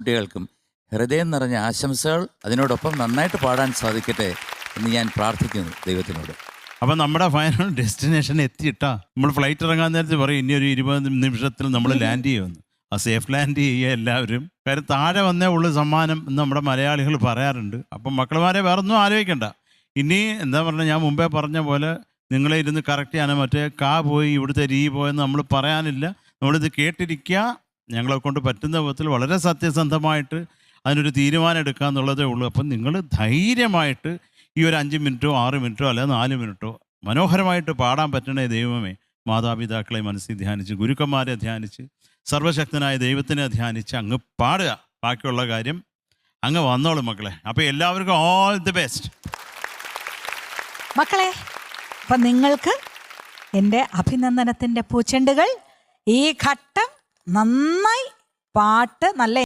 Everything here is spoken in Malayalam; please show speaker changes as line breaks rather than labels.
കുട്ടികൾക്കും ഹൃദയം നിറഞ്ഞ ആശംസകൾ. അതിനോടൊപ്പം നന്നായിട്ട് പാടാൻ സാധിക്കട്ടെ എന്ന് ഞാൻ പ്രാർത്ഥിക്കുന്നു ദൈവത്തിനോട്.
അപ്പം നമ്മുടെ ഫൈനൽ ഡെസ്റ്റിനേഷൻ എത്തിയിട്ടാ. നമ്മൾ ഫ്ലൈറ്റ് ഇറങ്ങാൻ നേരത്തെ പറയും ഇനി ഒരു 20 നിമിഷത്തിൽ നമ്മൾ ലാൻഡ് ചെയ്യുമെന്ന്. ആ സേഫ് ലാൻഡ് ചെയ്യുക എല്ലാവരും. കാര്യം താഴെ വന്നേ ഉള്ളു സമ്മാനം എന്ന് നമ്മുടെ മലയാളികൾ പറയാറുണ്ട്. അപ്പം മക്കളുമാരെ വേറെ ഒന്നും ആലോചിക്കണ്ട. ഇനി എന്താ പറഞ്ഞാൽ, ഞാൻ മുമ്പേ പറഞ്ഞ പോലെ നിങ്ങളെ ഇരുന്ന് കറക്റ്റ് ചെയ്യാൻ മറ്റേ പോയി ഇവിടുത്തെ പോയെന്ന് നമ്മൾ പറയാനില്ല. നമ്മളിത് കേട്ടിരിക്കുക, ഞങ്ങളെ കൊണ്ട് പറ്റുന്ന വിധത്തിൽ വളരെ സത്യസന്ധമായിട്ട് അതിനൊരു തീരുമാനം എടുക്കുക എന്നുള്ളതേ ഉള്ളൂ. അപ്പം നിങ്ങൾ ധൈര്യമായിട്ട് ഈ ഒരു 5 മിനിറ്റോ 6 മിനിറ്റോ അല്ല 4 മിനിറ്റോ മനോഹരമായിട്ട് പാടാൻ പറ്റണേ ദൈവമേ. മാതാപിതാക്കളെ മനസ്സിൽ ധ്യാനിച്ച്, ഗുരുക്കന്മാരെ ധ്യാനിച്ച്, സർവശക്തനായ ദൈവത്തിനെ ധ്യാനിച്ച് അങ്ങ് പാടുക. ബാക്കിയുള്ള കാര്യം അങ്ങ് വന്നോളും മക്കളെ. അപ്പോൾ എല്ലാവർക്കും ഓൾ ദി ബെസ്റ്റ്
മക്കളെ. അപ്പം നിങ്ങൾക്ക് എൻ്റെ അഭിനന്ദനത്തിൻ്റെ പൂച്ചെണ്ടുകൾ. ഈ ഘട്ടം നന്നായി പാട്ട് നല്ല